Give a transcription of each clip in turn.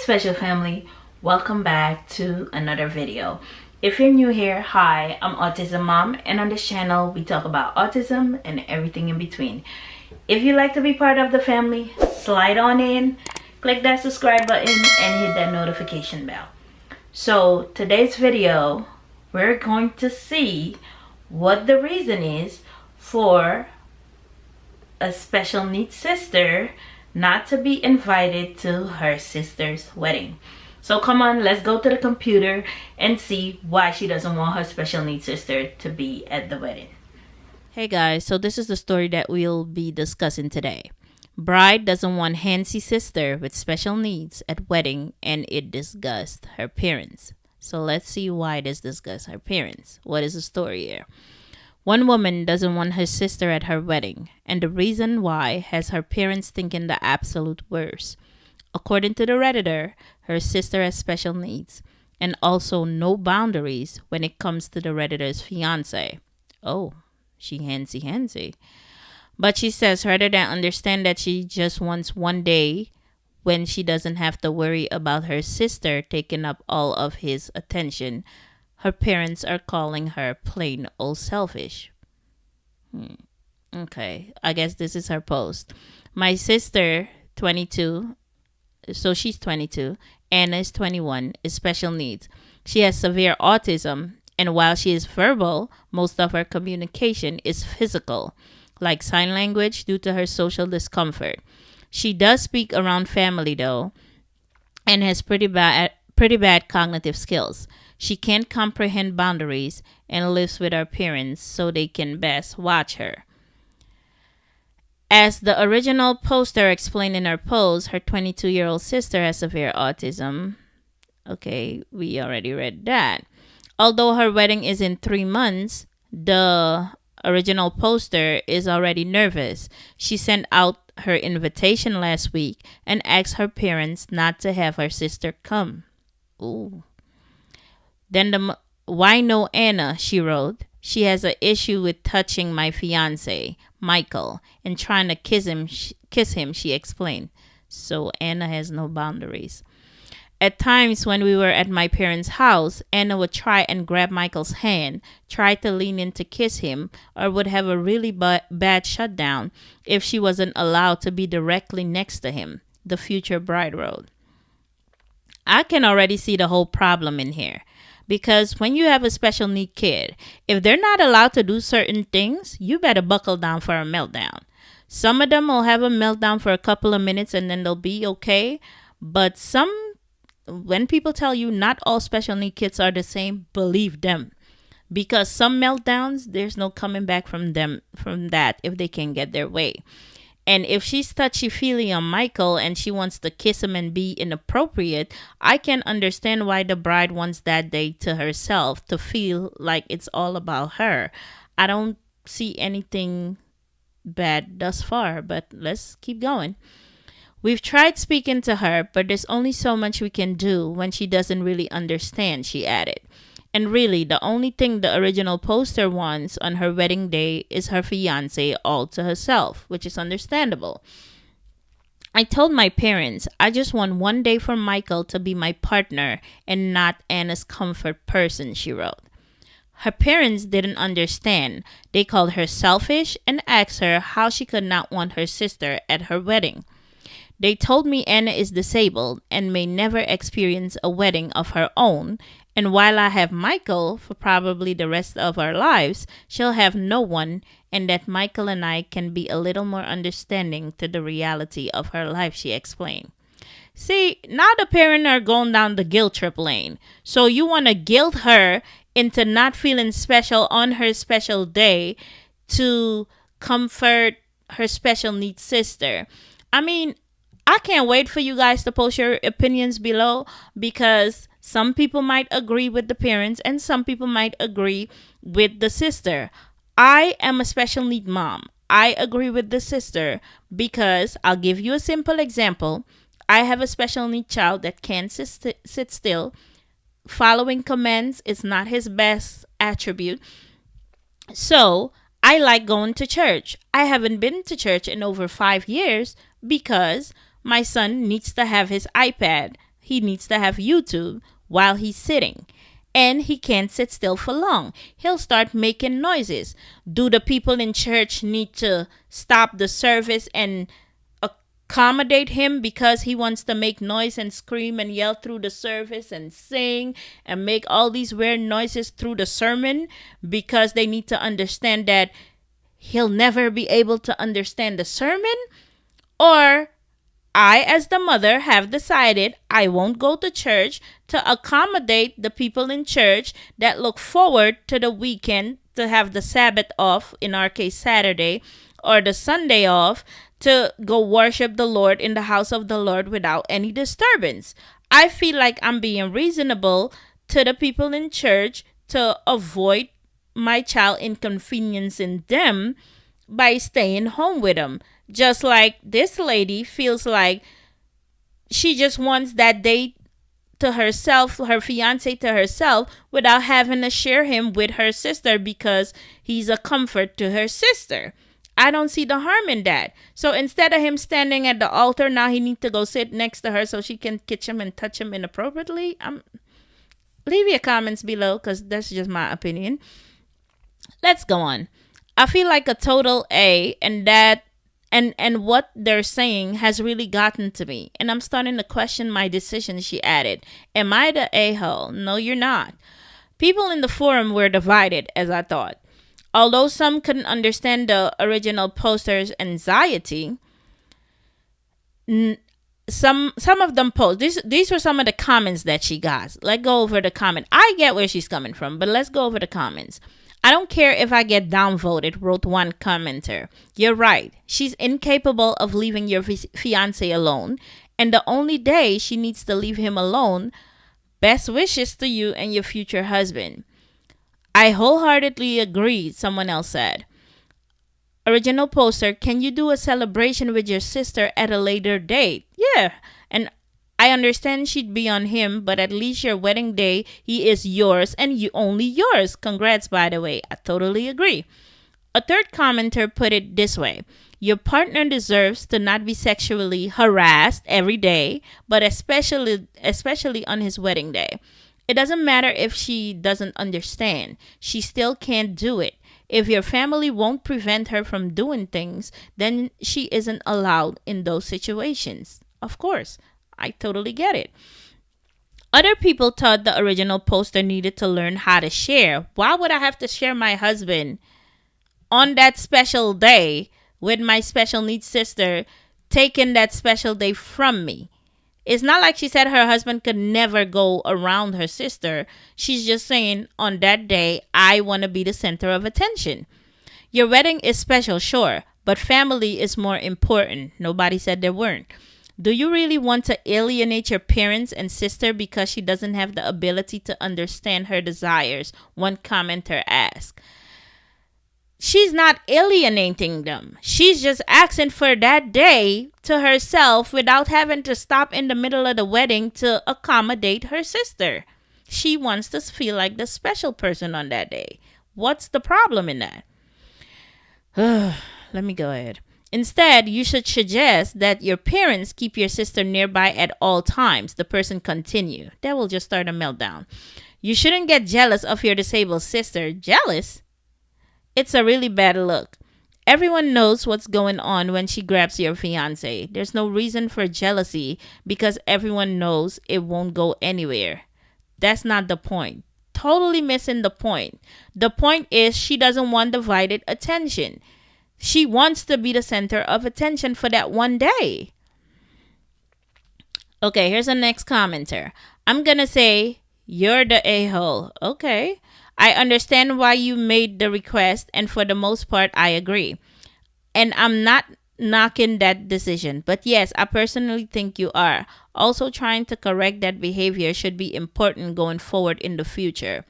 special family, welcome back to another video. If you're new here, hi, I'm Autism Mom, and on this channel we talk about autism and everything in between. If you'd like to be part of the family, slide on in, click that subscribe button and hit that notification bell. So today's video, we're going to see what the reason is for a special needs sister not to be invited to her sister's wedding. So come on, let's go to the computer and see why she doesn't want her special needs sister to be at the wedding. Hey guys, so this is the story that we'll be discussing today. Bride doesn't want handsy sister with special needs at wedding, and it disgusts her parents. So let's see why this disgusts her parents. What is the story here? One woman doesn't want her sister at her wedding, and the reason why has her parents thinking the absolute worst. According to the Redditor, her sister has special needs, and also no boundaries when it comes to the Redditor's fiance. Oh, she handsy. But she says rather than understand that she just wants one day when she doesn't have to worry about her sister taking up all of his attention, her parents are calling her plain old selfish. Okay, I guess this is her post. My sister, 22, so she's 22, Anna is 21, is special needs. She has severe autism, and while she is verbal, most of her communication is physical, like sign language due to her social discomfort. She does speak around family though, and has pretty bad cognitive skills. She can't comprehend boundaries and lives with her parents so they can best watch her. As the original poster explained in her post, her 22-year-old sister has severe autism. Okay, we already read that. Although her wedding is in 3 months, the original poster is already nervous. She sent out her invitation last week and asked her parents not to have her sister come. Ooh. Then why no Anna, she wrote. She has an issue with touching my fiance, Michael, and trying to kiss him, she explained. So Anna has no boundaries. At times when we were at my parents' house, Anna would try and grab Michael's hand, try to lean in to kiss him, or would have a really bad shutdown if she wasn't allowed to be directly next to him, the future bride wrote. I can already see the whole problem in here. Because when you have a special need kid, if they're not allowed to do certain things, you better buckle down for a meltdown. Some of them will have a meltdown for a couple of minutes and then they'll be okay. But when people tell you not all special need kids are the same, believe them. Because some meltdowns, there's no coming back from that if they can get their way. And if she's touchy-feely on Michael and she wants to kiss him and be inappropriate, I can understand why the bride wants that day to herself, to feel like it's all about her. I don't see anything bad thus far, but let's keep going. We've tried speaking to her, but there's only so much we can do when she doesn't really understand, she added. And really, the only thing the original poster wants on her wedding day is her fiancé all to herself, which is understandable. I told my parents, I just want one day for Michael to be my partner and not Anna's comfort person, she wrote. Her parents didn't understand. They called her selfish and asked her how she could not want her sister at her wedding. They told me Anna is disabled and may never experience a wedding of her own, and while I have Michael for probably the rest of our lives, she'll have no one, and that Michael and I can be a little more understanding to the reality of her life, she explained. See, now the parents are going down the guilt trip lane. So you want to guilt her into not feeling special on her special day to comfort her special needs sister. I mean, I can't wait for you guys to post your opinions below, because some people might agree with the parents and some people might agree with the sister. I am a special need mom. I agree with the sister because I'll give you a simple example. I have a special need child that can't sit still. Following commands is not his best attribute. So I like going to church. I haven't been to church in over 5 years because my son needs to have his iPad. he needs to have YouTube while he's sitting. And he can't sit still for long. He'll start making noises. Do the people in church need to stop the service and accommodate him because he wants to make noise and scream and yell through the service and sing and make all these weird noises through the sermon because they need to understand that he'll never be able to understand the sermon? Or I, as the mother, have decided I won't go to church to accommodate the people in church that look forward to the weekend to have the Sabbath off, in our case Saturday, or the Sunday off, to go worship the Lord in the house of the Lord without any disturbance. I feel like I'm being reasonable to the people in church to avoid my child inconveniencing them by staying home with them. Just like this lady feels like she just wants that day to herself, her fiance to herself, without having to share him with her sister because he's a comfort to her sister. I don't see the harm in that. So instead of him standing at the altar, now he needs to go sit next to her so she can kiss him and touch him inappropriately. Leave your comments below because that's just my opinion. Let's go on. I feel like a total A, and that and what they're saying has really gotten to me. And I'm starting to question my decision, she added. Am I the a-hole? No, you're not. People in the forum were divided, as I thought. Although some couldn't understand the original poster's anxiety, some of them posed. These were some of the comments that she got. Let's go over the comment. I get where she's coming from, but let's go over the comments. I don't care if I get downvoted, wrote one commenter. You're right. She's incapable of leaving your fiancé alone, and the only day she needs to leave him alone. Best wishes to you and your future husband. I wholeheartedly agree, someone else said. Original poster, can you do a celebration with your sister at a later date? Yeah, and I understand she'd be on him, but at least your wedding day, he is yours and you only yours. Congrats, by the way. I totally agree. A third commenter put it this way. Your partner deserves to not be sexually harassed every day, but especially on his wedding day. It doesn't matter if she doesn't understand. She still can't do it. If your family won't prevent her from doing things, then she isn't allowed in those situations. Of course, I totally get it. Other people thought the original poster needed to learn how to share. Why would I have to share my husband on that special day with my special needs sister taking that special day from me? It's not like she said her husband could never go around her sister. She's just saying, on that day, I want to be the center of attention. Your wedding is special, sure, but family is more important. Nobody said there weren't. Do you really want to alienate your parents and sister because she doesn't have the ability to understand her desires? One commenter asked. She's not alienating them. She's just asking for that day to herself without having to stop in the middle of the wedding to accommodate her sister. She wants to feel like the special person on that day. What's the problem in that? Let me go ahead. Instead, you should suggest that your parents keep your sister nearby at all times. The person continued. That will just start a meltdown. You shouldn't get jealous of your disabled sister. Jealous? It's a really bad look. Everyone knows what's going on when she grabs your fiancé. There's no reason for jealousy because everyone knows it won't go anywhere. That's not the point. Totally missing the point. The point is she doesn't want divided attention. She wants to be the center of attention for that one day. Okay, here's the next commenter. I'm going to say, you're the a-hole. Okay. I understand why you made the request, and for the most part, I agree. And I'm not knocking that decision. But yes, I personally think you are. Also, trying to correct that behavior should be important going forward in the future.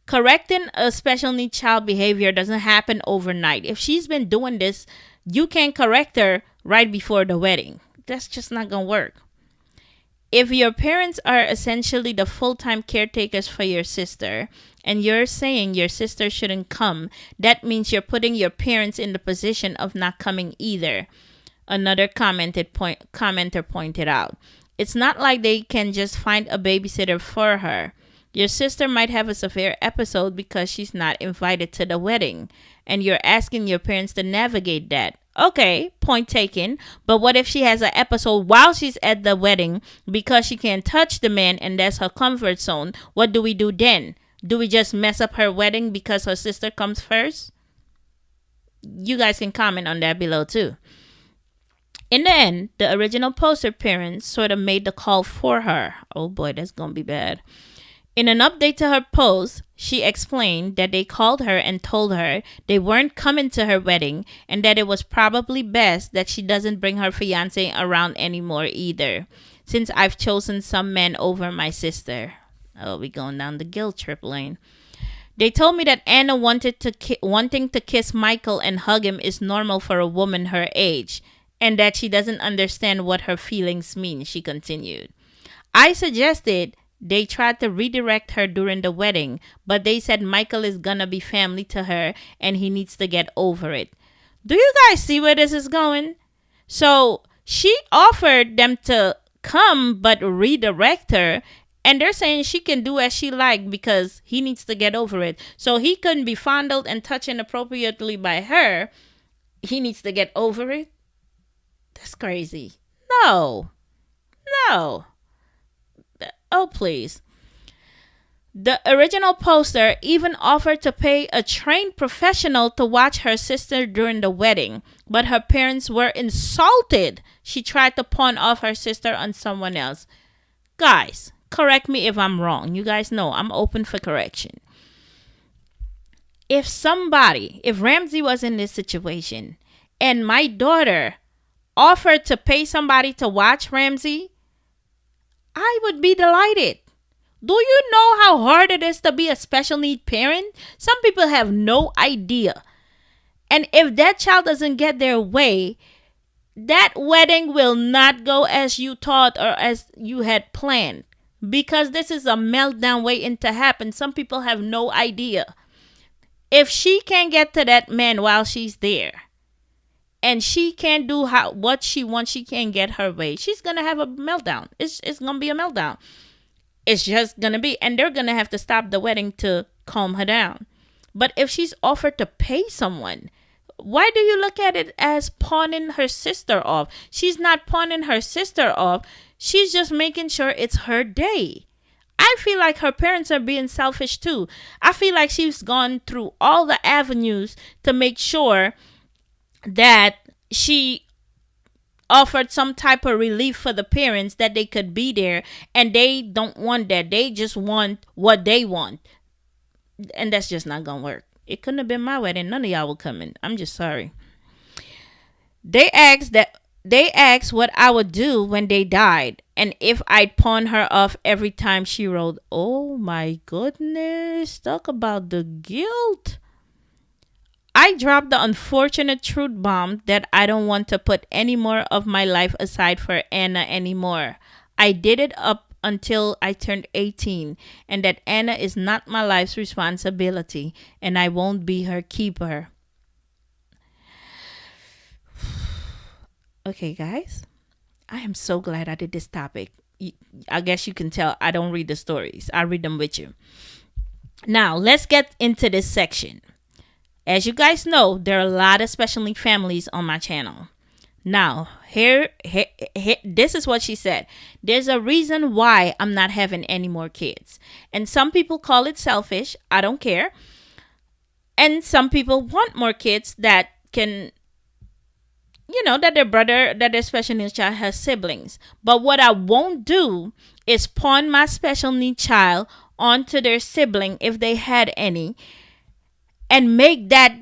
Correcting a special needs child behavior doesn't happen overnight. If she's been doing this, you can't correct her right before the wedding. That's just not going to work. If your parents are essentially the full-time caretakers for your sister, and you're saying your sister shouldn't come, that means you're putting your parents in the position of not coming either. Another commenter pointed out. It's not like they can just find a babysitter for her. Your sister might have a severe episode because she's not invited to the wedding, and you're asking your parents to navigate that. Okay, point taken. But what if she has an episode while she's at the wedding because she can't touch the man and that's her comfort zone? What do we do then? Do we just mess up her wedding because her sister comes first? You guys can comment on that below too. In the end, the original poster parents sort of made the call for her. Oh boy, that's going to be bad. In an update to her post, she explained that they called her and told her they weren't coming to her wedding and that it was probably best that she doesn't bring her fiance around anymore either, since I've chosen some men over my sister. Oh, we going down the guilt trip lane. They told me that Anna wanting to kiss Michael and hug him is normal for a woman her age, and that she doesn't understand what her feelings mean, she continued. I suggested they tried to redirect her during the wedding, but they said Michael is gonna be family to her and he needs to get over it. Do you guys see where this is going? So she offered them to come but redirect her, and they're saying she can do as she like because he needs to get over it. So he couldn't be fondled and touched inappropriately by her. He needs to get over it? That's crazy. No. Oh, please. The original poster even offered to pay a trained professional to watch her sister during the wedding, but her parents were insulted. She tried to pawn off her sister on someone else. Guys, correct me if I'm wrong. You guys know I'm open for correction. If Ramsey was in this situation and my daughter offered to pay somebody to watch Ramsey, I would be delighted. Do you know how hard it is to be a special need parent? Some people have no idea. And if that child doesn't get their way, that wedding will not go as you thought or as you had planned. Because this is a meltdown waiting to happen. Some people have no idea. If she can't get to that man while she's there, and she can't do what she wants, she can't get her way, she's going to have a meltdown. It's going to be a meltdown. It's just going to be. And they're going to have to stop the wedding to calm her down. But if she's offered to pay someone, why do you look at it as pawning her sister off? She's not pawning her sister off. She's just making sure it's her day. I feel like her parents are being selfish too. I feel like she's gone through all the avenues to make sure that she offered some type of relief for the parents, that they could be there, and they don't want that. They just want what they want, and that's just not gonna work. It couldn't have been my wedding. None of y'all were coming. I'm just sorry. They asked what I would do when they died and if I'd pawn her off every time she wrote. Oh my goodness, talk about the guilt. I dropped the unfortunate truth bomb that I don't want to put any more of my life aside for Anna anymore. I did it up until I turned 18, and that Anna is not my life's responsibility, and I won't be her keeper. Okay, guys, I am so glad I did this topic. I guess you can tell I don't read the stories. I read them with you. Now, let's get into this section. As you guys know, there are a lot of special needs families on my channel. Now, here, this is what she said. There's a reason why I'm not having any more kids. And some people call it selfish. I don't care. And some people want more kids that can, that their special needs child has siblings. But what I won't do is pawn my special needs child onto their sibling if they had any, and make that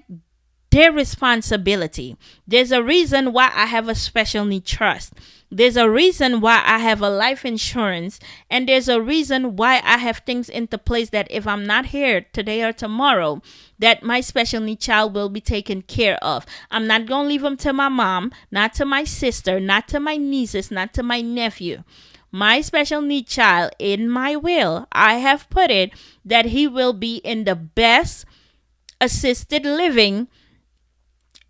their responsibility. There's a reason why I have a special need trust. There's a reason why I have a life insurance. And there's a reason why I have things into place that if I'm not here today or tomorrow, that my special need child will be taken care of. I'm not going to leave them to my mom, not to my sister, not to my nieces, not to my nephew. My special need child, in my will, I have put it that he will be in the best assisted living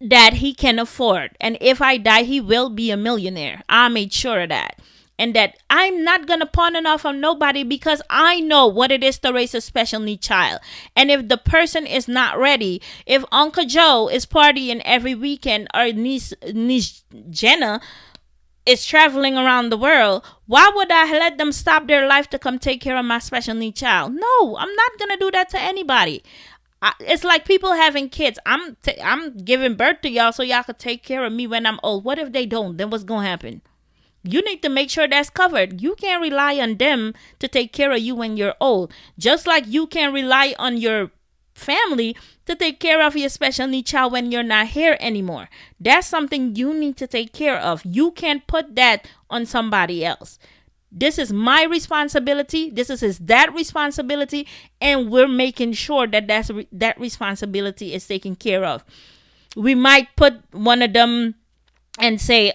that he can afford. And if I die, he will be a millionaire. I made sure of that. and that I'm not going to pawn it off on nobody because I know what it is to raise a special need child. And if the person is not ready, if Uncle Joe is partying every weekend or niece Jenna is traveling around the world, why would I let them stop their life to come take care of my special need child? No, I'm not going to do that to anybody. It's like people having kids. I'm giving birth to y'all so y'all could take care of me when I'm old. What if they don't? Then what's going to happen? You need to make sure that's covered. You can't rely on them to take care of you when you're old. Just like you can't rely on your family to take care of your special need child when you're not here anymore. That's something you need to take care of. You can't put that on somebody else. This is my responsibility. This is his dad responsibility. And we're making sure that that responsibility is taken care of. We might put one of them and say,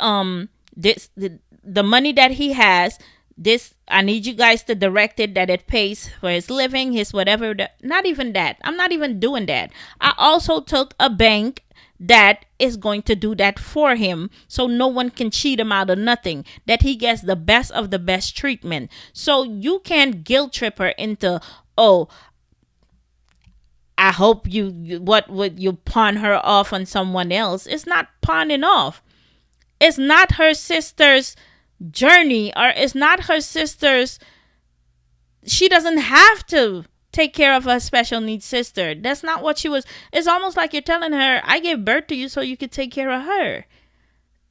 the money that he has, this, I need you guys to direct it that it pays for his living, his whatever. Not even that. I'm not even doing that. I also took a bank that is going to do that for him, so no one can cheat him out of nothing, that he gets the best of the best treatment. So you can't guilt trip her into, oh, I hope you pawn her off on someone else. It's not pawning off. It's not her sister's journey, or it's not her sister's. She doesn't have to take care of her special needs sister. That's not what she was. It's almost like you're telling her, I gave birth to you so you could take care of her.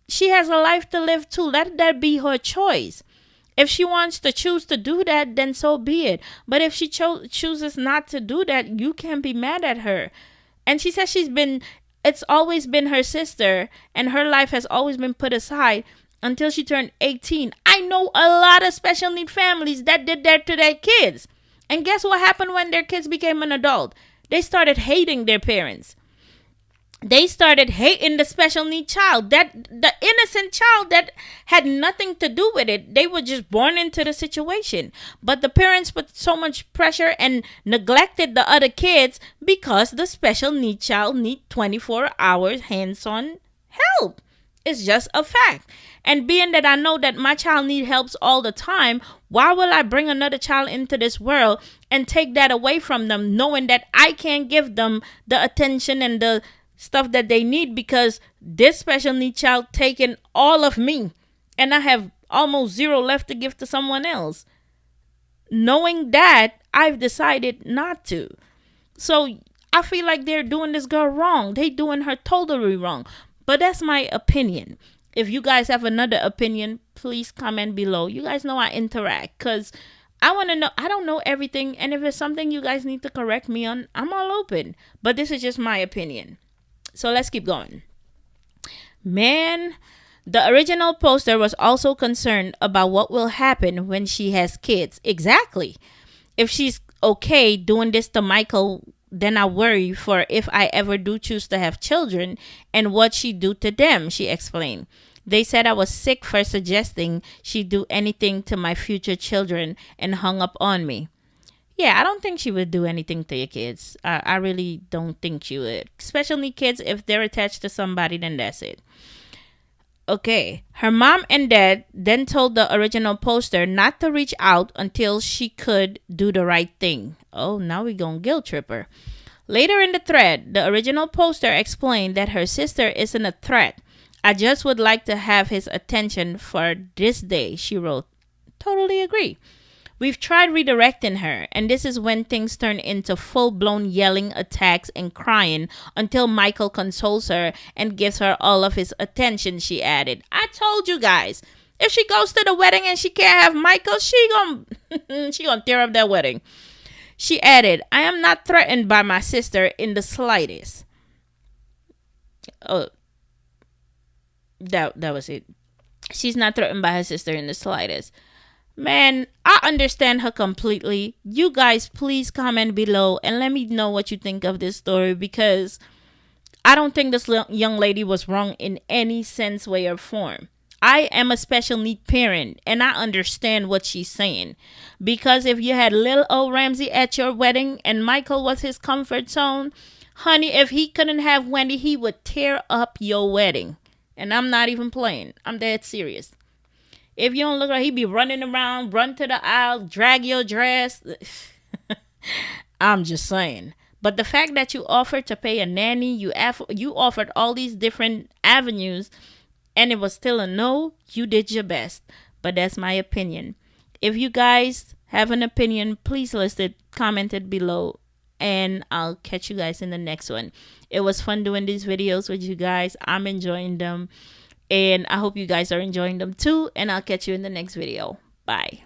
She has a life to live too. Let that be her choice. If she wants to choose to do that, then so be it. But if she chooses not to do that, you can't be mad at her. And she says it's always been her sister, and her life has always been put aside until she turned 18. I know a lot of special need families that did that to their kids. And guess what happened when their kids became an adult? They started hating their parents. They started hating the special need child, that the innocent child that had nothing to do with it. They were just born into the situation. But the parents put so much pressure and neglected the other kids because the special need child need 24 hours hands-on help. It's just a fact. And being that I know that my child needs help all the time, why will I bring another child into this world and take that away from them, knowing that I can't give them the attention and the stuff that they need because this special need child taking all of me and I have almost zero left to give to someone else? Knowing that, I've decided not to. So I feel like they're doing this girl wrong. They doing her totally wrong. But that's my opinion. If you guys have another opinion, please comment below. You guys know I interact because I want to know. I don't know everything. And if it's something you guys need to correct me on, I'm all open. But this is just my opinion. So let's keep going. Man, the original poster was also concerned about what will happen when she has kids. Exactly. If she's okay doing this to Michael, then I worry for if I ever do choose to have children and what she do to them, she explained. They said I was sick for suggesting she do anything to my future children and hung up on me. Yeah, I don't think she would do anything to your kids. I really don't think she would. Especially kids, if they're attached to somebody, then that's it. Okay, her mom and dad then told the original poster not to reach out until she could do the right thing. Oh, now we're going to guilt trip her. Later in the thread, the original poster explained that her sister isn't a threat. I just would like to have his attention for this day, she wrote. Totally agree. We've tried redirecting her, and this is when things turn into full-blown yelling, attacks, and crying until Michael consoles her and gives her all of his attention, she added. I told you guys, if she goes to the wedding and she can't have Michael, she gonna tear up that wedding. She added, I am not threatened by my sister in the slightest. Oh, that was it. She's not threatened by her sister in the slightest. Man, I understand her completely. You guys, please comment below and let me know what you think of this story, because I don't think this young lady was wrong in any sense, way, or form. I am a special need parent and I understand what she's saying. Because if you had little old Ramsey at your wedding and Michael was his comfort zone, honey, if he couldn't have Wendy, he would tear up your wedding. And I'm not even playing. I'm dead serious. If you don't look like, he be running around, run to the aisle, drag your dress. I'm just saying. But the fact that you offered to pay a nanny, you offered all these different avenues, and it was still a no, you did your best. But that's my opinion. If you guys have an opinion, please list it, comment it below, and I'll catch you guys in the next one. It was fun doing these videos with you guys. I'm enjoying them, and I hope you guys are enjoying them too, and I'll catch you in the next video. Bye.